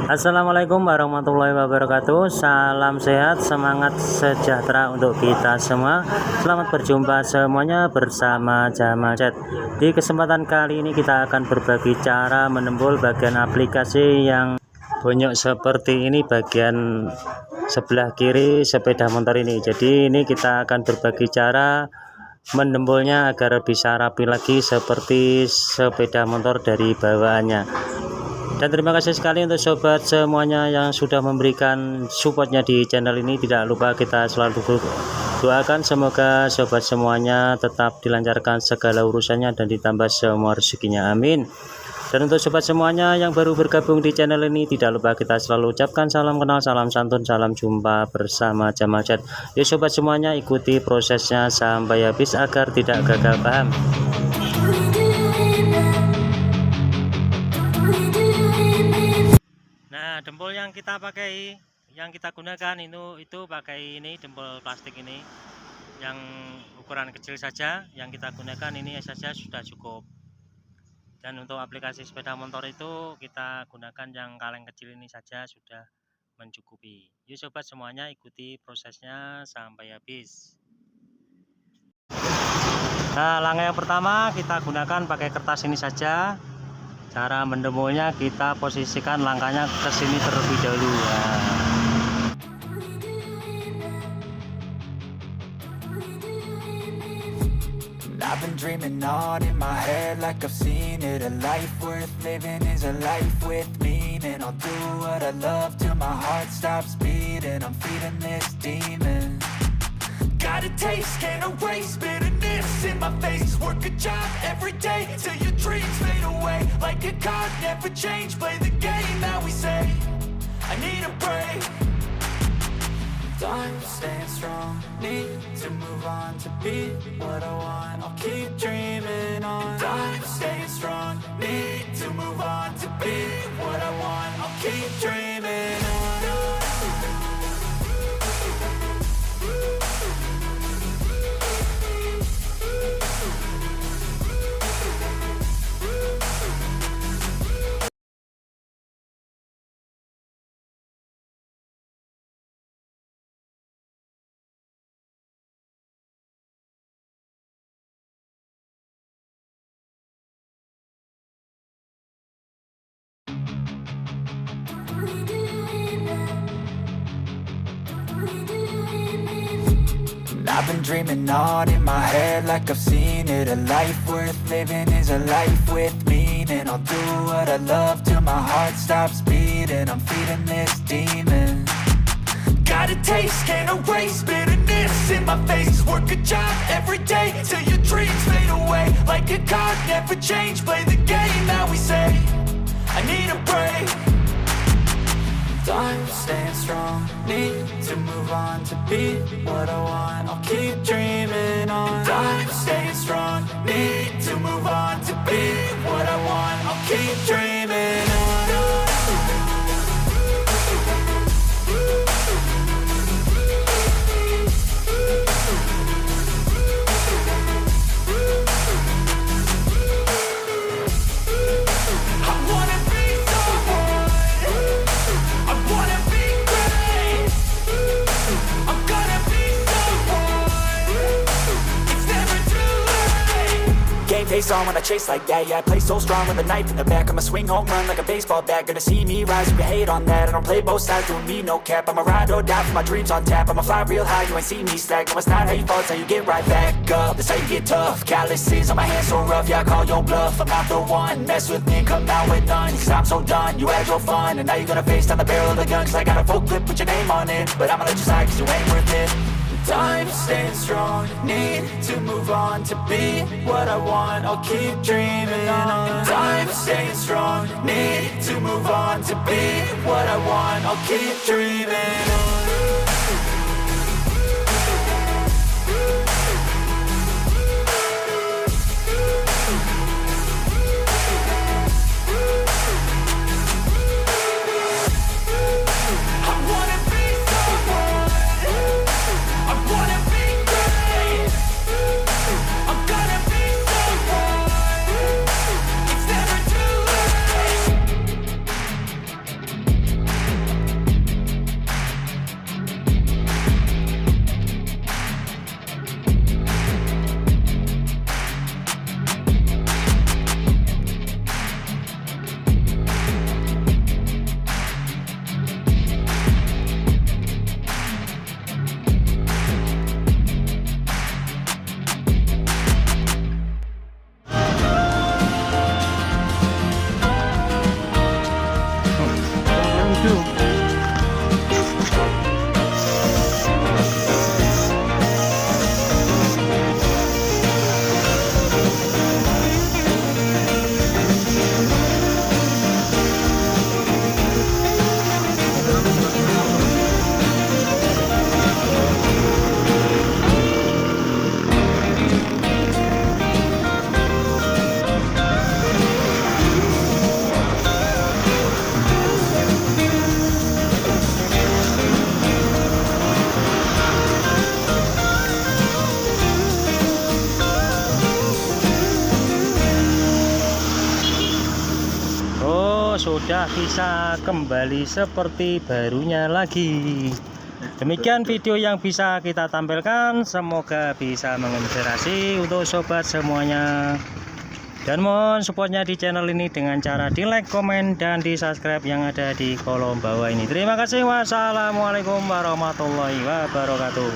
Assalamualaikum warahmatullahi wabarakatuh. Salam sehat, semangat, sejahtera untuk kita semua. Selamat berjumpa semuanya bersama Lecet. Di kesempatan kali ini kita akan berbagi cara menembul bagian aplikasi yang bonyok seperti ini, bagian sebelah kiri sepeda motor ini. Jadi ini kita akan berbagi cara menembulnya agar bisa rapi lagi seperti sepeda motor dari bawaannya. Dan terima kasih sekali untuk sobat semuanya yang sudah memberikan supportnya di channel ini. Tidak lupa kita selalu doakan semoga sobat semuanya tetap dilancarkan segala urusannya dan ditambah semua rezekinya, amin. Dan untuk sobat semuanya yang baru bergabung di channel ini, tidak lupa kita selalu ucapkan salam kenal, salam santun, salam jumpa bersama Lecet. Yuk sobat semuanya, ikuti prosesnya sampai habis agar tidak gagal paham. Nah, dempul yang kita pakai, yang kita gunakan itu pakai ini dempul plastik ini yang ukuran kecil saja. Yang kita gunakan ini saja sudah cukup. Dan untuk aplikasi sepeda motor itu kita gunakan yang kaleng kecil ini saja sudah mencukupi. Yuk sobat semuanya, ikuti prosesnya sampai habis. Nah, langkah yang pertama kita gunakan pakai kertas ini saja. Cara mendembulnya kita posisikan langkahnya ke sini terlebih dahulu. I've been dreaming on in my head like I've seen it. A life worth living is a life with meaning. I'll do what I love till my heart stops beating. I'm feeding this demon. Got a taste, can't erase bitterness in my face. Work a job every day till your dreams fade away. Like a card, never change, play the game that we say. I need a break. Time staying strong, need to move on to be what I want. I'll keep dreaming on. Time staying strong, need to move on to be what I want. I'll keep dreaming on. I've been dreaming on in my head like I've seen it. A life worth living is a life with meaning. I'll do what I love till my heart stops beating. I'm feeding this demon. Got a taste, can't erase bitterness in my face. Work a job every day till your dreams fade away. Like a card, never change, play the game that we say. I need a break. Time staying strong, need to move on to be what I want. I'll keep dreaming on. Time staying strong, need to move on to be what I want. I'll keep dreaming on. Face on when I chase like that, yeah, I play so strong with a knife in the back. I'ma swing home run like a baseball bat. Gonna see me rise, you can hate on that. I don't play both sides, doing me no cap. I'ma ride or die for my dreams on tap. I'ma fly real high, you ain't see me slack. No, it's not how you fall, it's how you get right back up. That's how you get tough. Calluses on my hands so rough, yeah, I call your bluff. I'm not the one, mess with me and come out with none. Cause I'm so done, you had your fun. And now you're gonna face down the barrel of the gun. Cause I got a full clip with your name on it. But I'ma let you slide cause you ain't worth it. Time staying strong, need to move on to be what I want. I'll keep dreaming on. Time staying strong, need to move on to be what I want. I'll keep dreaming on. sudah bisa kembali seperti barunya lagi. Demikian video yang bisa kita tampilkan, semoga bisa menginspirasi untuk sobat semuanya. Dan mohon supportnya di channel ini dengan cara di like, komen, dan di subscribe yang ada di kolom bawah ini. Terima kasih. Wassalamualaikum warahmatullahi wabarakatuh.